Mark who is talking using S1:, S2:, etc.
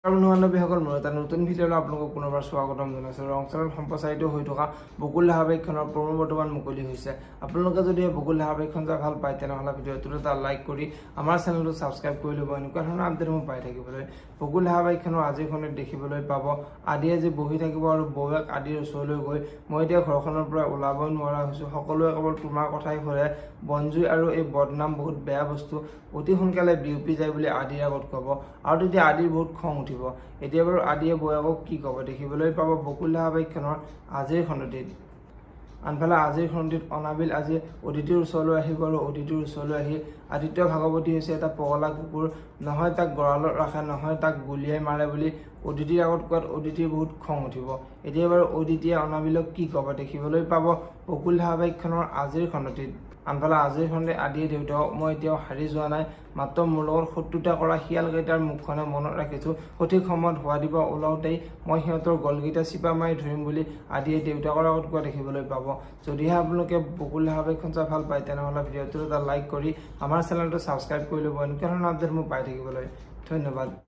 S1: বন্ধু-বান্ধৱীসকল মোৰ এটা নতুন ভিডিঅ'লৈ আপোনালোকক পুনৰবাৰ স্বাগতম জনাইছোঁ। ৰংচলত সম্প্ৰচাৰিত হৈ থকা বকুল ধাৰাবাহিকখনৰ প্ৰমো বৰ্তমান মুকলি হৈছে। আপোনালোকে যদি বকুল ধাৰাবাহিকখন চাই ভাল পায় তেনেহ'লে ভিডিঅ'টোত এটা লাইক কৰি আমাৰ চেনেলটো ছাবস্ক্ৰাইব কৰি ল'ব এনেকুৱা ধৰণৰ আপডেটসমূহ পাই থাকিবলৈ। বকুল ধাৰাবাহিকখনৰ আজিৰ খণ্ডত দেখিবলৈ পাব আদিয়ে যে বহি থাকিব আৰু বৌৱেক আদিৰ ওচৰলৈ গৈ মই এতিয়া ঘৰখনৰ পৰা ওলাবই নোৱাৰা হৈছোঁ, সকলোৱে কেৱল তোমাৰ কথাই শুধে, বনজুই আৰু এই বদনাম বহুত বেয়া বস্তু, অতি সোনকালে বিয়পি যায় বুলি আদিৰ আগত ক'ব আৰু তেতিয়া আদিৰ বহুত খং উঠিব। এতিয়া বাৰু আদিয়ে বৌৱেকক কি ক'ব দেখিবলৈ পাব বকুল ধাৰাবাহিকখনৰ আজিৰ খণ্ডটিত। আনফালে আজিৰ খণ্ডটিত অনাবিল আজি অদিতিৰ ওচৰলৈ আহিব আৰু অদিতিৰ ওচৰলৈ আহি আদিত্য ভাগৱতী হৈছে এটা পগলা কুকুৰ, নহয় তাক গঁৰালত ৰাখে, নহয় তাক গুলিয়াই মাৰে বুলি অদিতিৰ আগত কোৱাত অদিতিৰ বহুত খং উঠিব। এতিয়া বাৰু অদিতিয়ে অনাবিলক কি ক'ব দেখিবলৈ পাব বকুল ধাৰাবাহিকখনৰ আজিৰ খণ্ডটিত। আনফালে আজিৰ খণ্ডে আদিয়ে দেউতাকক মই এতিয়াও হাৰি যোৱা নাই, মাত্ৰ মোৰ লগত শত্ৰুতা কৰা শিয়ালকেইটাৰ মুখখনে মনত ৰাখিছোঁ, সঠিক সময়ত হোৱা দিব ওলাওঁতেই মই সিহঁতৰ গলকেইটা চিপা মাৰি ধৰিম বুলি আদিয়ে দেউতাকৰ আগত কোৱা দেখিবলৈ পাব। যদিহে আপোনালোকে বকুল ধাৰাবাহিকখন চাই ভাল পায় তেনেহ'লে ভিডিঅ'টোত এটা লাইক কৰি আমাৰ চেনেলটো ছাবস্ক্ৰাইব কৰি ল'ব এনেকুৱা ধৰণৰ আপডেট মোক পাই থাকিবলৈ। ধন্যবাদ।